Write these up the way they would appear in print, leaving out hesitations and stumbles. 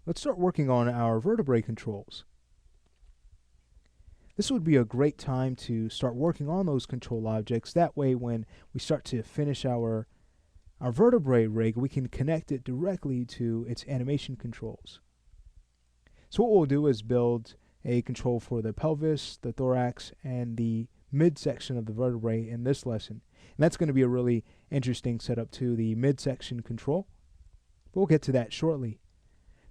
let's start working on our vertebrae controls. This would be a great time to start working on those control objects. That way, when we start to finish our vertebrae rig, we can connect it directly to its animation controls. So what we'll do is build a control for the pelvis, the thorax, and the midsection of the vertebrae in this lesson. And that's going to be a really interesting setup to the midsection control. But we'll get to that shortly.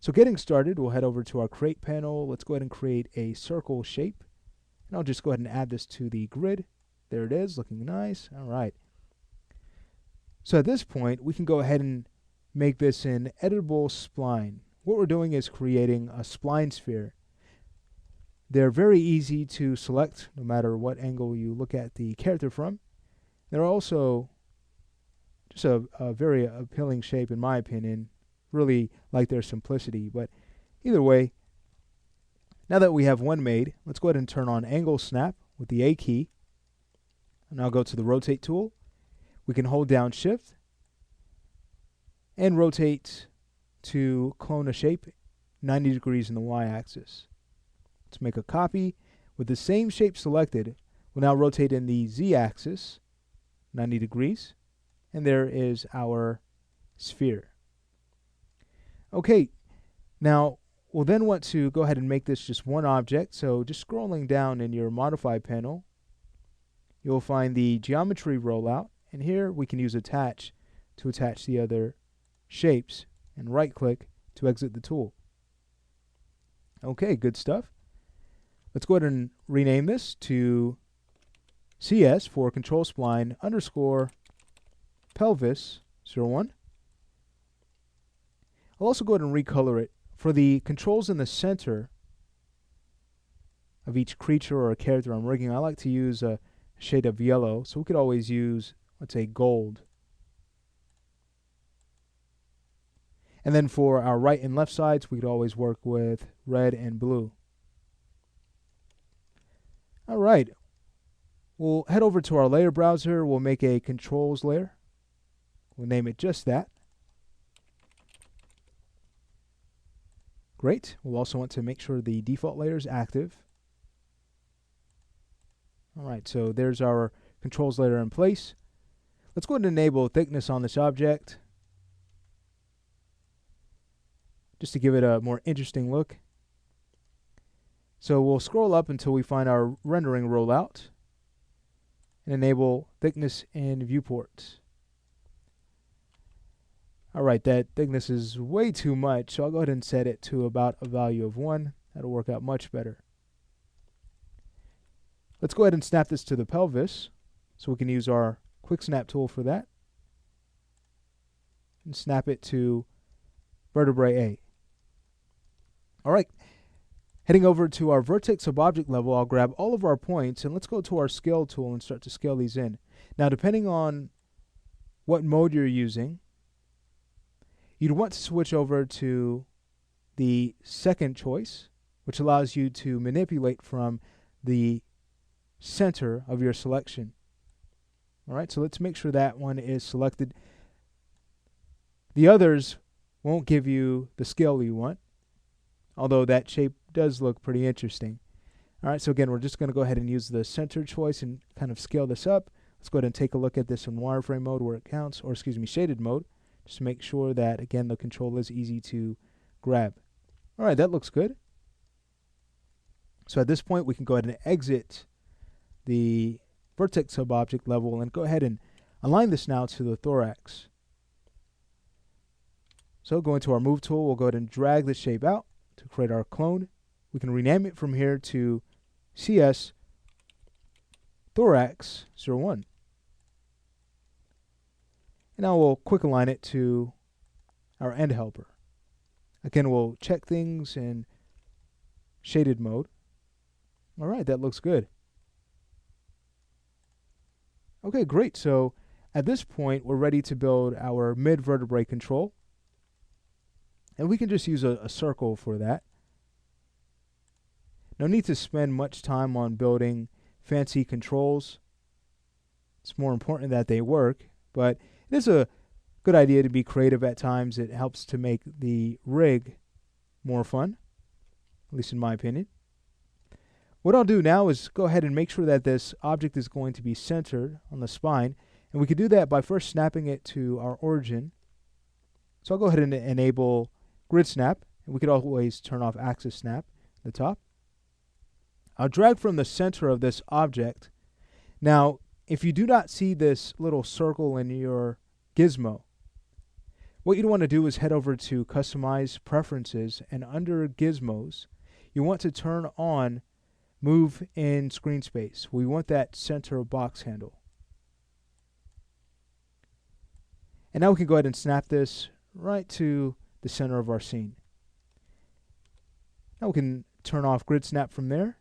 So getting started, we'll head over to our create panel. Let's go ahead and create a circle shape. And I'll just go ahead and add this to the grid. There it is, looking nice. All right. So at this point, we can go ahead and make this an editable spline. What we're doing is creating a spline sphere. They're very easy to select no matter what angle you look at the character from. They're also just a very appealing shape in my opinion. Really like their simplicity, but either way, now that we have one made, let's go ahead and turn on angle snap with the A key. And I'll go to the rotate tool. We can hold down shift and rotate to clone a shape 90 degrees in the y-axis. Let's make a copy. With the same shape selected, we'll now rotate in the z-axis 90 degrees, and there is our sphere. Okay, now we'll then want to go ahead and make this just one object. So just scrolling down in your modify panel, you'll find the geometry rollout, and here we can use attach to attach the other shapes, and right click to exit the tool. Okay, good stuff. Let's go ahead and rename this to CS for control spline underscore pelvis 01. I'll also go ahead and recolor it. For the controls in the center of each creature or a character I'm rigging, I like to use a shade of yellow, so we could always use, let's say, gold. And then for our right and left sides, we could always work with red and blue. All right. We'll head over to our layer browser. We'll make a controls layer. We'll name it just that. Great. We'll also want to make sure the default layer is active. All right, so there's our controls layer in place. Let's go ahead and enable thickness on this object, just to give it a more interesting look. So we'll scroll up until we find our rendering rollout and enable thickness in viewport. All right, that thickness is way too much, so I'll go ahead and set it to about a value of 1. That'll work out much better. Let's go ahead and snap this to the pelvis, so we can use our quick snap tool for that. And snap it to vertebrae A. All right, heading over to our vertex subobject level, I'll grab all of our points, and let's go to our scale tool and start to scale these in. Now, depending on what mode you're using, you'd want to switch over to the second choice, which allows you to manipulate from the center of your selection. All right, so let's make sure that one is selected. The others won't give you the scale you want, although that shape does look pretty interesting. All right, so again, we're just going to go ahead and use the center choice and kind of scale this up. Let's go ahead and take a look at this in wireframe mode where it counts, or excuse me, shaded mode, just to make sure that, again, the control is easy to grab. All right, that looks good. So at this point, we can go ahead and exit the vertex subobject level and go ahead and align this now to the thorax. So go into our move tool, we'll go ahead and drag the shape out to create our clone. We can rename it from here to CS thorax 01. And now we'll quick align it to our end helper. Again, we'll check things in shaded mode. All right, that looks good. Okay, great. So at this point, we're ready to build our mid-vertebrae control. And we can just use a circle for that. No need to spend much time on building fancy controls. It's more important that they work, but it is a good idea to be creative at times. It helps to make the rig more fun, at least in my opinion. What I'll do now is go ahead and make sure that this object is going to be centered on the spine. And we could do that by first snapping it to our origin. So I'll go ahead and enable grid snap. And we could always turn off axis snap at the top. I'll drag from the center of this object. Now, if you do not see this little circle in your gizmo, what you'd want to do is head over to Customize Preferences, and under Gizmos, you want to turn on Move in Screen Space. We want that center box handle. And now we can go ahead and snap this right to the center of our scene. Now we can turn off Grid Snap from there,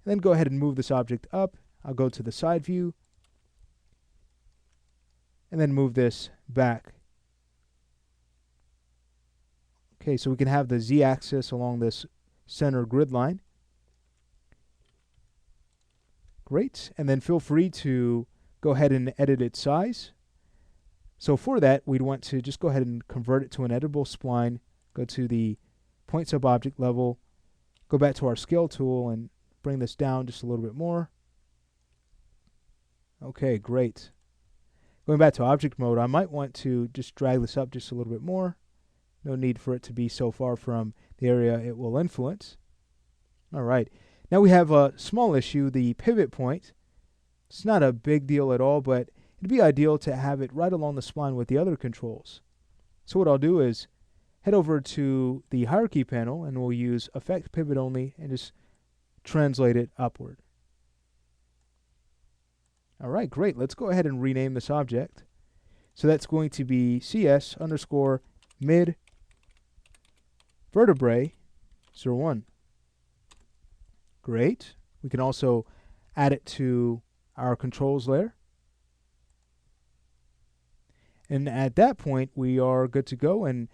and then go ahead and move this object up. I'll go to the side view, and then move this back. Okay, so we can have the Z-axis along this center grid line. Great, and then feel free to go ahead and edit its size. So for that, we'd want to just go ahead and convert it to an editable spline, go to the point sub-object level, go back to our scale tool and bring this down just a little bit more. Okay, great. Going back to object mode, I might want to just drag this up just a little bit more. No need for it to be so far from the area it will influence. All right. Now we have a small issue, the pivot point. It's not a big deal at all, but it'd be ideal to have it right along the spline with the other controls. So what I'll do is head over to the hierarchy panel, and we'll use Effect Pivot Only and just translate it upward. All right, great. Let's go ahead and rename this object. So that's going to be CS underscore mid vertebrae 01. Great. We can also add it to our controls layer. And at that point, we are good to go. And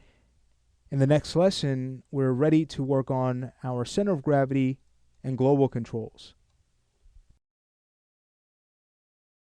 in the next lesson, we're ready to work on our center of gravity and global controls.